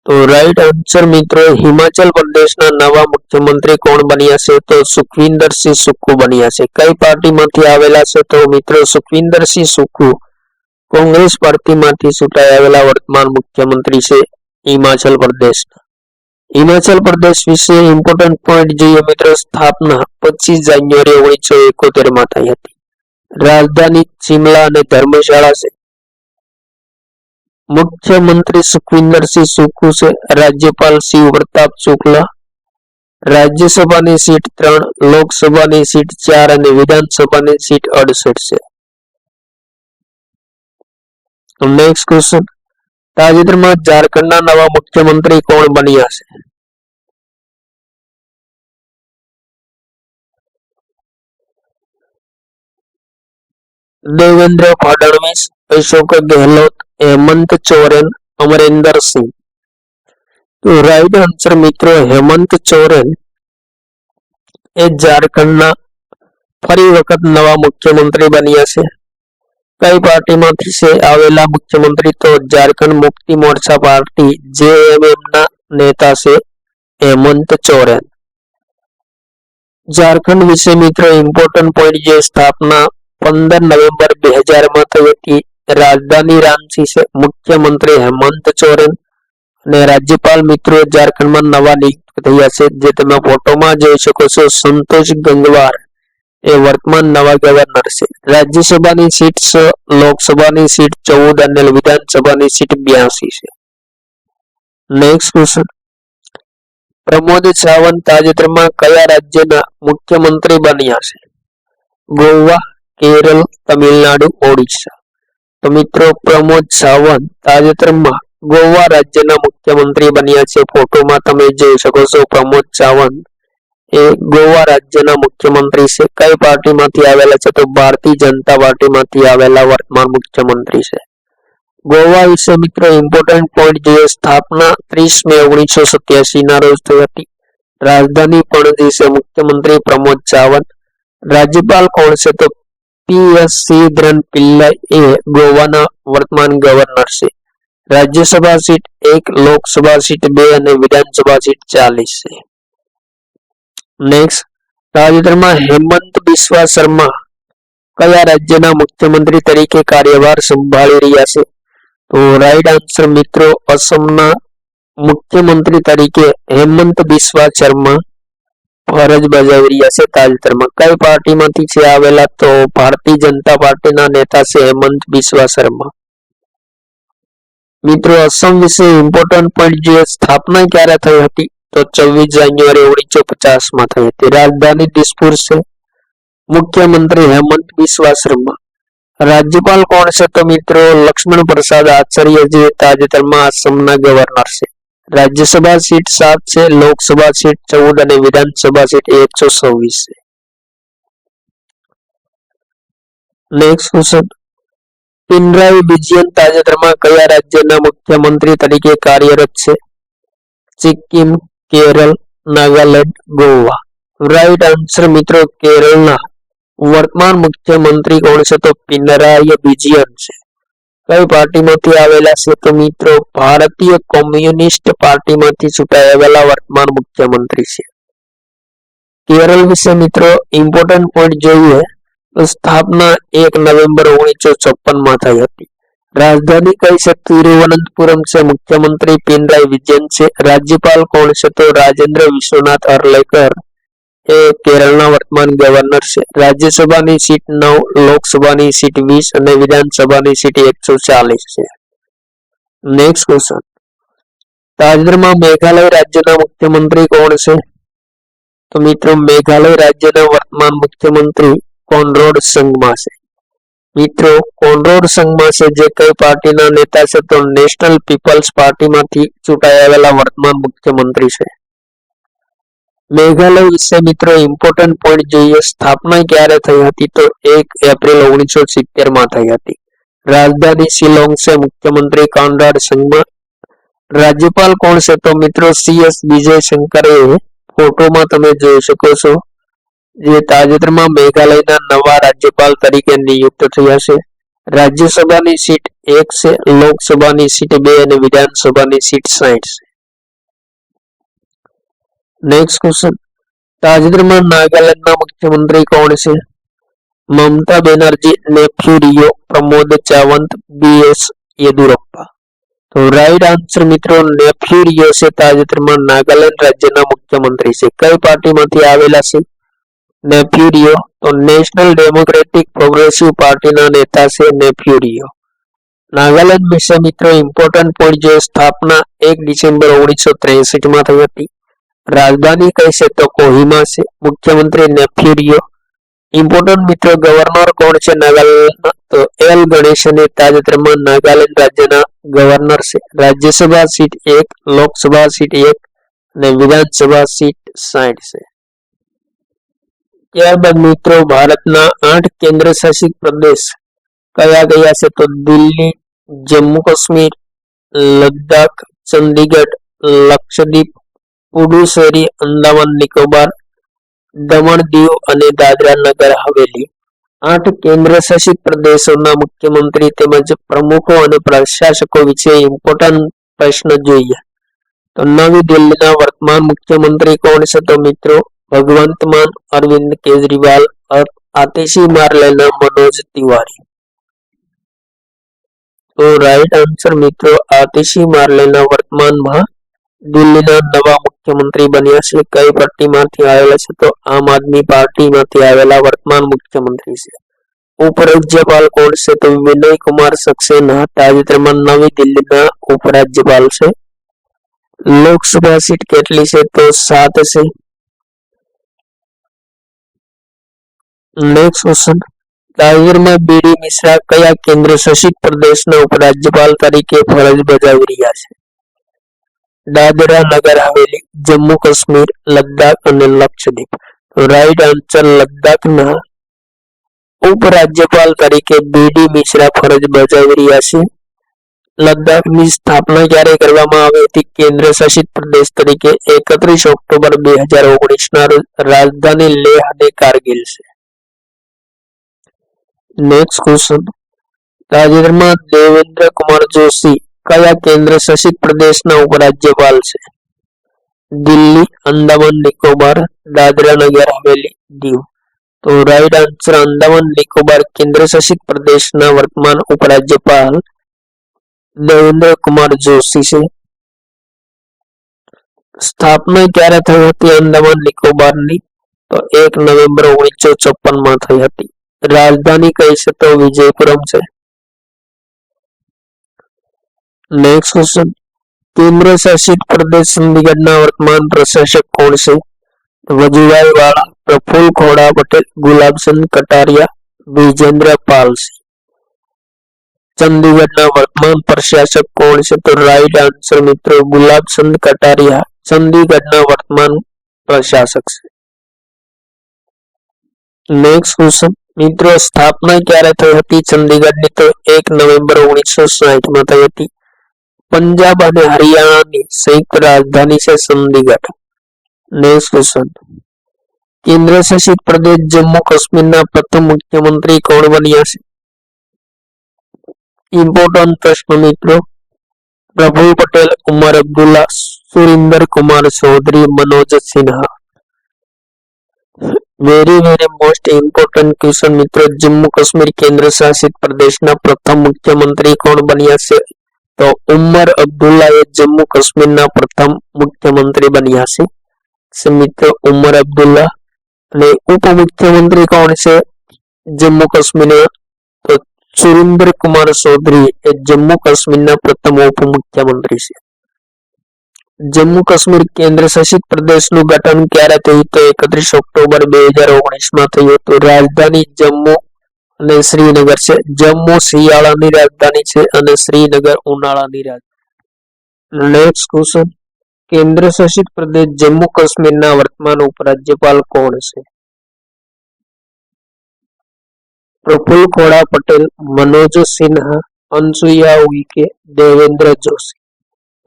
તો રાઈટ આન્સર મિત્રો હિમાચલ પ્રદેશના નવા મુખ્યમંત્રી કોણ બન્યા છે તો સુખવિન્દરસિંહ સુક્ખુ બન્યા છે. કઈ પાર્ટીમાંથી આવેલા છે તો મિત્રો સુખવિન્દરસિંહ સુક્ખુ કોંગ્રેસ પાર્ટીમાંથી ચૂંટાઈ આવેલા વર્તમાન મુખ્યમંત્રી છે હિમાચલ પ્રદેશના. હિમાચલ પ્રદેશ વિશે ઇમ્પોર્ટન્ટ પોઈન્ટ જોઈએ મિત્રો, સ્થાપના 25 જાન્યુઆરી 1971 થઈ હતી. રાજધાની શિમલા અને ધર્મશાળા છે. મુખ્યમંત્રી સુખવિન્દરસિંહ સુક્ખુ છે. રાજ્યપાલ શિવ પ્રતાપ શુક્લા. રાજ્યસભાની સીટ 3, લોકસભાની સીટ 4 અને વિધાનસભાની સીટ 68 છે. નેક્સ્ટ ક્વેશ્ચન, તાજેતરમાં ઝારખંડના નવા મુખ્યમંત્રી કોણ બન્યા છે? દેવેન્દ્ર ફડણવીસ, અશોક ગેહલોત, હેમંત સોરેન, અમરિંદર સિંહ. તો રાઈટ આન્સર મિત્રો હેમંત સોરેન એ ઝારખંડના ફરી વખત નવા મુખ્યમંત્રી બન્યા છે. કઈ પાર્ટીમાંથી છે આવેલા મુખ્યમંત્રી તો ઝારખંડ મુક્તિ મોરચા પાર્ટી જેએમએમ ના નેતા છે હેમંત સોરેન. ઝારખંડ વિશે મિત્રો ઇમ્પોર્ટન્ટ પોઈન્ટ જે સ્થાપના 15 નવેમ્બર 2000 થઈ હતી. રાજધાની રાંચી છે. મુખ્યમંત્રી હેમંત સોરેન અને રાજ્યપાલ મિત્રો ઝારખંડમાં નવા નિયુક્ત થયા છે જે તમે ફોટોમાં જોઈ શકો છો. સંતોષ ગંગવાર એ વર્તમાન નવા ગવર્નર છે. રાજ્યસભાની સીટ 6, લોકસભાની સીટ 14 અને વિધાનસભાની સીટ 82 છે. નેક્સ્ટ ક્વેશ્ચન, પ્રમોદ સાવંત તાજેતરમાં કયા રાજ્યના મુખ્યમંત્રી બન્યા છે? ગોવા, કેરળ, તમિલનાડુ, ઓડિશા. તો મિત્રો પ્રમોદ સાવંત તાજેતરમાં ગોવા રાજ્યના મુખ્યમંત્રી બન્યા છે. ફોટોમાં તમે જોઈ શકો છો પ્રમોદ સાવંત એ ગોવા રાજ્યના મુખ્યમંત્રી છે. કઈ પાર્ટીમાંથી આવેલા છે તો ભારતીય જનતા પાર્ટીમાંથી આવેલા વર્તમાન મુખ્યમંત્રી છે. ગોવા વિશે મિત્રો ઇમ્પોર્ટન્ટ પોઈન્ટ જોઈએ, સ્થાપના 30 મે 1987 ના રોજ થઈ હતી. રાજધાની પણજી છે. મુખ્યમંત્રી પ્રમોદ સાવંત. રાજ્યપાલ કોણ છે તો PS શ્રીધરન પિલ્લાઈ એ ગોવાના વર્તમાન ગવર્નર છે. રાજ્યસભા સીટ 1, લોકસભા સીટ 2 અને વિધાનસભા સીટ 40 છે. નેક્સ્ટ, તાજેતરમાં હેમંત બિસ્વા શર્મા કયા રાજ્યના મુખ્યમંત્રી તરીકે કાર્યભાર સંભાળી રહ્યા છે? તો રાઈટ આન્સર મિત્રો, અસમના મુખ્યમંત્રી તરીકે હેમંત બિસ્વા શર્મા ફરજ બજાવી રહ્યા છે તાજેતરમાં. કઈ પાર્ટીમાંથી છે આવેલા? તો ભારતીય જનતા પાર્ટીના નેતા છે હેમંત બિસ્વા શર્મા. મિત્રો અસમ વિશે ઇમ્પોર્ટન્ટ પોઈન્ટ જોઈએ. સ્થાપના ક્યારે થઈ હતી? તો 24 જાન્યુઆરી 1950 માં થઈ હતી. રાજધાની દિસપુર છે. મુખ્યમંત્રી હેમંત બિસ્વા શર્મા. રાજ્યપાલ કોણ છે? તો મિત્રો લક્ષ્મણ પ્રસાદ આચાર્ય જે તાજેતરમાં આસામના ગવર્નર છે. રાજ્યસભા સીટ 7 છે, લોકસભા સીટ 14 અને વિધાનસભા સીટ 126 છે. નેક્સ્ટ ક્વેશ્ચન, પિનરાઈ વિજયન તાજેતરમાં કયા રાજ્યના મુખ્યમંત્રી તરીકે કાર્યરત છે? સિક્કિમ, કેરળ, નાગાલેન્ડ, ગોવા. રાઈટ આન્સર મિત્રો, કેરળના વર્તમાન મુખ્યમંત્રી કોણ છે? તો પિનરાઈ વિજયન છે. કઈ પાર્ટીમાંથી આવેલા છે? તો મિત્રો ભારતીય કોમ્યુનિસ્ટ પાર્ટીમાંથી ચૂંટાઈ આવેલા વર્તમાન મુખ્યમંત્રી છે. કેરળ વિશે મિત્રો ઇમ્પોર્ટન્ટ પોઈન્ટ જોઈએ તો સ્થાપના 1 નવેમ્બર 1956 માં થઈ હતી. રાજધાની કઈ છે? તિરુવનંતપુરમ છે. મુખ્યમંત્રી પિનરાઈ વિજયન છે. રાજ્યપાલ કોણ છે? તો રાજેન્દ્ર વિશ્વનાથ અર્લેકર એ કેરળના વર્તમાન ગવર્નર છે. રાજ્યસભાની સીટ 9, લોકસભાની સીટ 20 અને વિધાનસભાની સીટ 140 છે. નેક્સ્ટ ક્વેશ્ચન, તાજેતરમાં મેઘાલય રાજ્યના મુખ્યમંત્રી કોણ છે? તો મિત્રો મેઘાલય રાજ્યના વર્તમાન મુખ્યમંત્રી કોનરાડ સંગમા છે. મિત્રો કોનરાડ સંગમા છે જે કઈ પાર્ટીના નેતા છે? તો નેશનલ પીપલ્સ પાર્ટીમાંથી ચૂંટાઈ આવેલા વર્તમાન મુખ્યમંત્રી છે. મેઘાલય વિશે મિત્રો ઇમ્પોર્ટન્ટ પોઈન્ટ જોઈએ. સ્થાપના ક્યારે થઈ હતી? તો 1 એપ્રિલ 1970 માં થઈ હતી. રાજધાની શિલોંગ છે. મુખ્યમંત્રી કોનરાડ સંગમા. રાજ્યપાલ કોણ છે? તો મિત્રો CS વિજયશંકર એ ફોટોમાં તમે જોઈ શકો છો જે તાજેતરમાં મેઘાલયના નવા રાજ્યપાલ તરીકે નિયુક્ત થયા છે. રાજ્યસભાની સીટ 1 છે, લોકસભાની સીટ 2 અને વિધાનસભાની સીટ 60 છે. નેક્સ્ટ ક્વેશ્ચન, તાજેતરમાં નાગાલેન્ડના મુખ્યમંત્રી કોણ છે? મમતા બેનર્જી, નેફ્યુ રિયો, પ્રમોદ સાવંત, BS યેદુરપ્પા. તો રાઈટ આન્સર મિત્રો નેફ્યુ રિયો છે તાજેતરમાં નાગાલેન્ડ રાજ્યના મુખ્યમંત્રી છે. કઈ પાર્ટીમાંથી આવેલા છે નેફ્યુ રિયો? તો નેશનલ ડેમોક્રેટિક પ્રોગ્રેસિવ પાર્ટીના નેતા છે નેફ્યુ રિયો. નાગાલેન્ડ વિશે મિત્રો ઇમ્પોર્ટન્ટ પોઈન્ટ જે સ્થાપના 1 ડિસેમ્બર 1963 માં થઈ હતી. રાજધાની કઈ છે? તો કોહિમા છે. મુખ્યમંત્રી નેફ્યુ રિયો. ઇમ્પોર્ટન્ટ મિત્રો ગવર્નર કોણ છે નાગાલેન્ડના? તો એલ ગણેશન તાજેતરમાં નાગાલેન્ડ રાજ્યના ગવર્નર છે. રાજ્યસભા સીટ 1, લોકસભા સીટ 1 અને વિધાનસભા સીટ 60 છે. ત્યારબાદ મિત્રો ભારતના 8 કેન્દ્ર શાસિત પ્રદેશ કયા કયા છે? તો દિલ્હી, જમ્મુ કાશ્મીર, લદ્દાખ, ચંદીગઢ, લક્ષદ્વીપ, પુડુચેરી, અંદામાન નિકોબાર, દમણ દીવ અને દાદરા નગર હવેલી. 8 કેન્દ્ર શાસિત પ્રદેશોના મુખ્યમંત્રી તેમજ પ્રમુખો અને પ્રશાસકો વિશે ઇમ્પોર્ટન્ટ પ્રશ્ન જોઈએ. તો નવી દિલ્હીના વર્તમાન મુખ્યમંત્રી કોણ છે? તો મિત્રો ભગવંત માન, અરવિંદ કેજરીવાલ, આતિશી મારલેના મનોજ તિવારી. તો રાઈટ આન્સર મિત્રો આતિશી મારલેના વર્તમાનમાં દિલ્હીના નવા મુખ્યમંત્રી બન્યા છે. કઈ પાર્ટીમાંથી આવેલા છે? તો આમ આદમી પાર્ટીમાંથી આવેલા વર્તમાન મુખ્યમંત્રી છે. ઉપરાજ્યપાલ કોણ છે? તો વિનય કુમાર સક્સેના તાજેતરમાં નવી દિલ્હીના ઉપરાજ્યપાલ છે. લોકસભા સીટ કેટલી છે? તો 7 છે. નેક્સ્ટ ક્વેશ્ચન, તાજેતરમાં BD મિશ્રા કયા કેન્દ્ર શાસિત પ્રદેશના ઉપરાજ્યપાલ તરીકે ફરજ બજાવી રહ્યા છે? દાદરા નગર હવેલી, જમ્મુ કાશ્મીર, લદ્દાખ અને લક્ષદ્વીપ. રાઈટ આન્સર લદ્દાખના ઉપરાજ્યપાલ તરીકે BD મિશ્રા ફરજ બજાવી રહ્યા છે. લદ્દાખની સ્થાપના ક્યારે કરવામાં આવી હતી કેન્દ્ર શાસિત પ્રદેશ તરીકે? 31 ઓક્ટોબર 2019 ના રોજ. રાજધાની લેહ અને કારગિલ છે. નેક્સ્ટ ક્વેશ્ચન, તાજેતરમાં દેવેન્દ્ર કુમાર જોશી કયા કેન્દ્ર શાસિત પ્રદેશના ઉપરાજ્યપાલ છે? દિલ્હી, અંદામાન નિકોબાર, દાદરા નગર હવેલી, દીવ. તો રાઈટ આન્સર અંદામાન નિકોબાર કેન્દ્ર શાસિત પ્રદેશના વર્તમાન ઉપરાજ્યપાલ દેવેન્દ્ર કુમાર જોશી છે. સ્થાપના ક્યારે થઈ હતી અંદામાન નિકોબારની? તો 1 નવેમ્બર 1954 થઈ હતી. રાજધાની કઈ છે? તો વિજયપુરમ છે. નેક્સ્ટ ક્વેશ્ચન, કેન્દ્ર શાસિત પ્રદેશ ચંદીગઢના વર્તમાન પ્રશાસક કોણ છે? વજુભાઈ વાળા, પ્રફુલ્લ ખોડા પટેલ, ગુલાબચંદ કટારિયા, વિજેન્દ્ર પાલ સિંહ. ચંદીગઢના વર્તમાન પ્રશાસક કોણ છે? તો રાઈટ આન્સર મિત્રો ગુલાબચંદ કટારિયા ચંદીગઢના વર્તમાન પ્રશાસક છે. નેક્સ્ટ ક્વેશ્ચન, મિત્રો સ્થાપના ક્યારે થઈ હતી ચંદીગઢની? તો 1 નવેમ્બર 1960 થઈ હતી. પંજાબ અને હરિયાણાની સંયુક્ત રાજધાની છે ચંદીગઢ. નેક્સ્ટ ક્વેશ્ચન, કેન્દ્ર શાસિત પ્રદેશ જમ્મુ કાશ્મીરના પ્રથમ મુખ્યમંત્રી કોણ બન્યા છે? ઇમ્પોર્ટન્ટ પ્રશ્ન મિત્રો. Praful Patel, Omar Abdullah, Surinder Kumar Chaudhary, Manoj Sinha. Very most important question મિત્રો. જમ્મુ કાશ્મીર કેન્દ્ર શાસિત પ્રદેશના પ્રથમ મુખ્યમંત્રી કોણ બન્યા છે? તો ઉમર અબ્દુલ્લા એ જમ્મુ કાશ્મીરના પ્રથમ મુખ્યમંત્રી બન્યા છે મિત્રો ઉમર અબ્દુલ્લા. અને ઉપમુખ્યમંત્રી કોણ છે જમ્મુ કાશ્મીરના? તો સુરિન્દર કુમાર ચૌધરી એ જમ્મુ કાશ્મીરના પ્રથમ ઉપમુખ્યમંત્રી છે. જમ્મુ કાશ્મીર કેન્દ્ર શાસિત પ્રદેશનું ગઠન ક્યારે થયું? તો 31 ઓક્ટોબર 2019 થયું હતું. રાજધાની જમ્મુ અને શ્રીનગર છે. જમ્મુ શિયાળાની રાજધાની છે અને શ્રીનગર ઉનાળાની રાજધાની. નેક્સ્ટ ક્વેશ્ચન, કેન્દ્ર શાસિત પ્રદેશ જમ્મુ કાશ્મીરના વર્તમાન ઉપરાજ્યપાલ કોણ છે? પ્રફુલ્લ ખોડા પટેલ, મનોજ સિન્હા, અનસુયા ઉઇકે, દેવેન્દ્ર જોશી.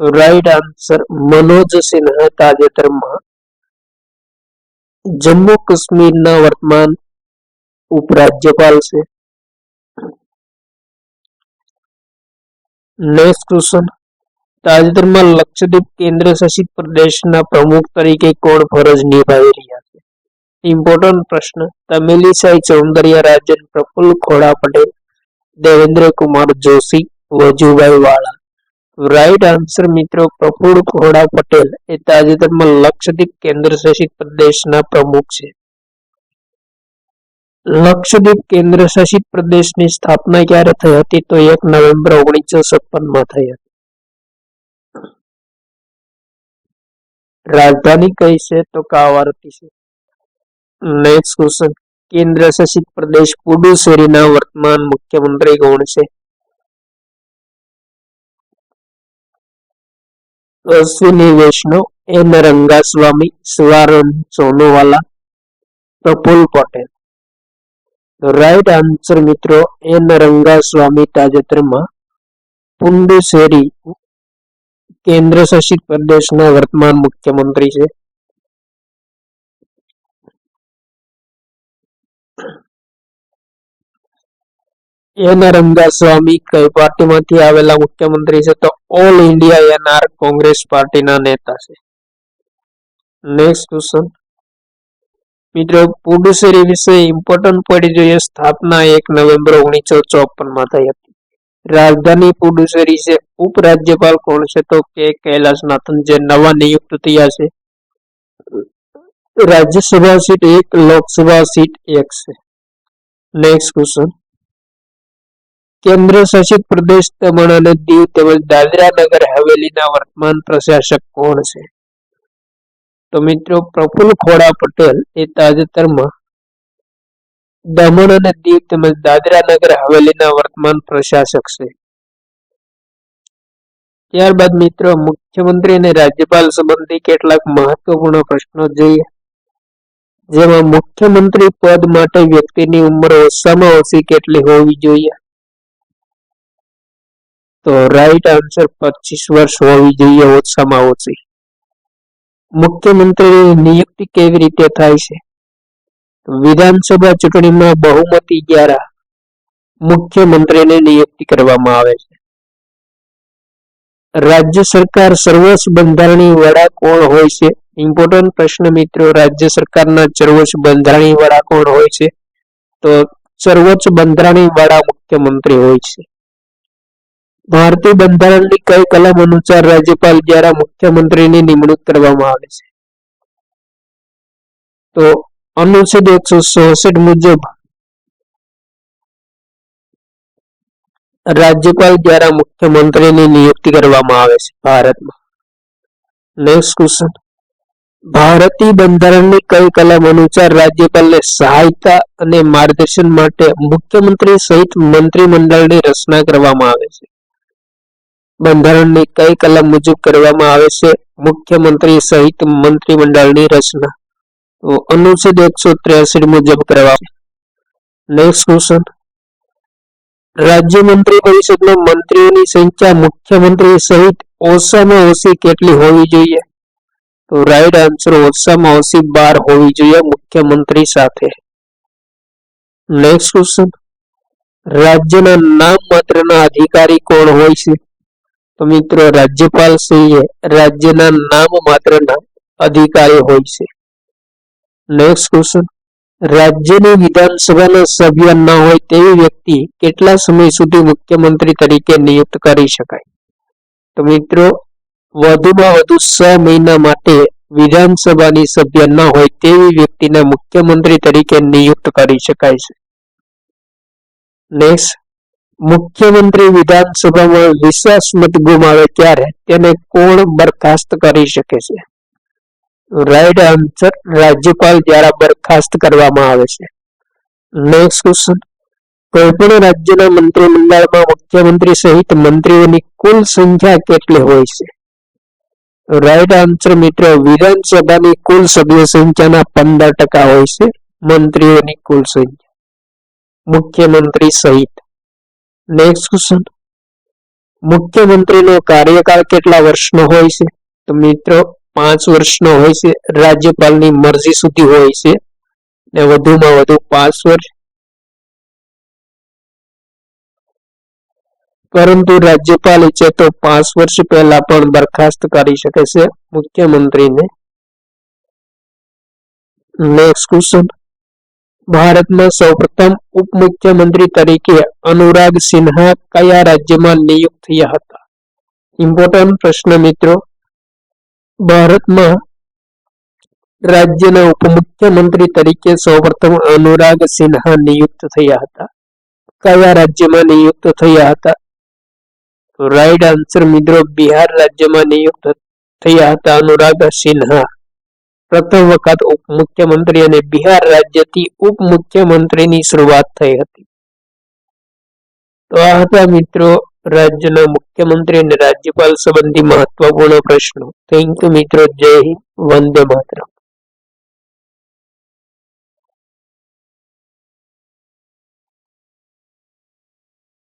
રાઈટ આન્સર મનોજ સિન્હા તાજેતરમાં જમ્મુ કાશ્મીરના વર્તમાન ઉપરાજ્યપાલ છે. નેક્સ્ટ ક્વેશ્ચન, તાજેતરમાં લક્ષદ્વીપ કેન્દ્ર શાસિત પ્રદેશના પ્રમુખ તરીકે કોણ ફરજ નિભાવી રહ્યા છે? ઇમ્પોર્ટન્ટ પ્રશ્ન. તમિલિસાઈ સૌંદર્યરાજન, પ્રફુલ્લ ખોડા પટેલ, દેવેન્દ્ર કુમાર જોશી, વજુભાઈ વાળા. રાઈટ આન્સર મિત્રો પ્રફુલ્લ ખોડા પટેલ એ તાજેતરમાં લક્ષદ્વીપ કેન્દ્ર શાસિત પ્રદેશના પ્રમુખ છે. લક્ષદ્વીપ કેન્દ્ર શાસિત પ્રદેશની સ્થાપના ક્યારે થઈ હતી? તો 1 નવેમ્બર 1956 થઈ હતી. રાજધાની કઈ છે? તો કાવારતી છે. નેક્સ્ટ ક્વેશ્ચન, કેન્દ્ર શાસિત પ્રદેશ પુડુચેરીના વર્તમાન મુખ્યમંત્રી કોણ છે? અશ્વિની વૈષ્ણવ, એન રંગાસ્વામી, સર્વાનંદ સોનોવાલા, પ્રફુલ્લ પટેલ. રાઈટ આન્સર મિત્રો એન રંગાસ્વામી તાજેતરમાં પુડુચેરી કેન્દ્ર શાસિત પ્રદેશના વર્તમાન મુખ્યમંત્રી છે. એન રંગાસ્વામી કઈ પાર્ટીમાંથી આવેલા મુખ્યમંત્રી છે? તો ઓલ ઇન્ડિયા એનઆર કોંગ્રેસ પાર્ટીના નેતા છે. નેક્સ્ટ ક્વેશ્ચન, મિત્રો પુડુચેરી વિશે ઇમ્પોર્ટન્ટ પડી જોઈએ. સ્થાપના 1 નવેમ્બર 1954 થઈ હતી. રાજધાની પુડુચેરી છે. ઉપરાજ્યપાલ કોણ છે? તો કે કૈલાસનાથન જે નવા નિયુક્ત થયા છે. રાજ્યસભા સીટ 1, લોકસભા સીટ 1 છે. નેક્સ્ટ ક્વેશ્ચન, કેન્દ્ર શાસિત પ્રદેશ દમણ અને દીવ તેમજ દાદરા નગર હવેલીના વર્તમાન પ્રશાસક કોણ છે? તો મિત્રો પ્રફુલ્લ ખોડા પટેલ એ તાજેતરમાં દમણ અને દીવ તેમજ દાદરા નગર હવેલીના વર્તમાન પ્રશાસક છે. ત્યારબાદ મિત્રો મુખ્યમંત્રી અને રાજ્યપાલ સંબંધી કેટલાક મહત્વપૂર્ણ પ્રશ્નો જોઈએ. જેમાં મુખ્યમંત્રી પદ માટે વ્યક્તિની ઉંમર ઓછામાં ઓછી કેટલી હોવી જોઈએ? તો રાઈટ આન્સર 25 વર્ષ હોવી જોઈએ ઓછામાં ઓછી. મુખ્યમંત્રીની નિયુક્તિ કેવી રીતે થાય છે? વિધાનસભા ચૂંટણીમાં બહુમતી દ્વારા મુખ્યમંત્રીની નિયુક્તિ કરવામાં આવે છે. રાજ્ય સરકાર સર્વોચ્ચ બંધારણીય વડા કોણ હોય છે? ઇમ્પોર્ટન્ટ પ્રશ્ન મિત્રો. રાજ્ય સરકારના સર્વોચ્ચ બંધારણીય વડા કોણ હોય છે? તો સર્વોચ્ચ બંધારણીય વડા મુખ્યમંત્રી હોય છે. ભારતીય બંધારણની કઈ કલમ અનુસાર રાજ્યપાલ દ્વારા મુખ્યમંત્રીની નિમણૂક કરવામાં આવે છે? તો અનુચ્છેદ 166 મુજબ રાજ્યપાલ દ્વારા મુખ્યમંત્રીની નિયુક્તિ કરવામાં આવે છે ભારતમાં. Next question. ભારતીય બંધારણની કઈ કલમ અનુસાર રાજ્યપાલને સહાયતા અને માર્ગદર્શન માટે મુખ્યમંત્રી સહિત મંત્રીમંડળની રચના કરવામાં આવે છે? બંધારણની કઈ કલમ મુજબ કરવામાં આવે છે મુખ્યમંત્રી સહિત મંત્રીમંડળની રચના? તો અનુચ્છેદ 163 મુજબ કરવામાં. Next question. રાજ્ય મંત્રી પરિષદમાં મંત્રીઓની સંખ્યા મુખ્યમંત્રી સહિત ઓછામાં ઓછી કેટલી હોવી જોઈએ? તો રાઈટ આન્સર ઓછામાં ઓછી 12 હોવી જોઈએ મુખ્યમંત્રી સાથે. Next question. રાજ્યના નામ માત્રના અધિકારી કોણ હોય છે? તો મિત્રો રાજ્યપાલ શ્રીએ રાજ્યના નામ માત્રના અધિકારી હોય છે. Next question. રાજ્યની વિધાનસભાના સભ્ય ન હોય તેવી વ્યક્તિ કેટલા સમય સુધી મુખ્યમંત્રી તરીકે નિયુક્ત કરી શકાય? તો મિત્રો વધુમાં વધુ 6 મહિના માટે વિધાનસભાની સભ્ય ન હોય તેવી વ્યક્તિને મુખ્યમંત્રી તરીકે નિયુક્ત કરી શકાય છે. નેક્સ્ટ. મુખ્યમંત્રી વિધાનસભામાં વિશ્વાસ મત ગુમાવે ત્યારે તેને કોણ બરખાસ્ત કરી શકે છે? રાઈટ આન્સર રાજ્યપાલ દ્વારા બરખાસ્ત કરવામાં આવે છે. Next question. કોઈપણ રાજ્યના મંત્રીમંડળમાં મુખ્યમંત્રી સહિત મંત્રીઓની કુલ સંખ્યા કેટલી હોય છે? રાઈટ આન્સર મિત્રો વિધાનસભાની કુલ સભ્ય સંખ્યાના 15% હોય છે મંત્રીઓની કુલ સંખ્યા મુખ્યમંત્રી સહિત. Next question. મુખ્યમંત્રીનો કાર્યકાળ કેટલા વર્ષનો હોય છે? તો મિત્રો 5 વર્ષનો હોય છે. રાજ્યપાલની મરજી સુધી હોય છે ને વધુમાં વધુ 5 વર્ષ. પરંતુ રાજ્યપાલ ઈચ્છે તો 5 વર્ષ પહેલા પણ બરખાસ્ત કરી શકે છે મુખ્યમંત્રીને. Next question. ભારતમાં સૌપ્રથમ ઉપમુખ્યમંત્રી તરીકે અનુરાગ સિન્હા કયા રાજ્યમાં નિયુક્ત થયા હતા? ઇમ્પોર્ટન્ટ પ્રશ્ન મિત્રો. ભારતમાં રાજ્યના ઉપમુખ્યમંત્રી તરીકે સૌપ્રથમ અનુરાગ સિન્હા નિયુક્ત થયા હતા. કયા રાજ્યમાં નિયુક્ત થયા હતા? તો રાઈટ આન્સર મિત્રો બિહાર રાજ્યમાં નિયુક્ત થયા હતા અનુરાગ સિન્હા. પ્રથમ વખત ઉપમુખ્યમંત્રી અને બિહાર રાજ્યથી ઉપમુખ્યમંત્રીની શરૂઆત થઈ હતી. તો આ હતા મિત્રો રાજ્યના મુખ્યમંત્રી અને રાજ્યપાલ સંબંધી મહત્વપૂર્ણ પ્રશ્નો. થેન્ક યુ મિત્રો. જય હિન્દ. વંદે માતરમ.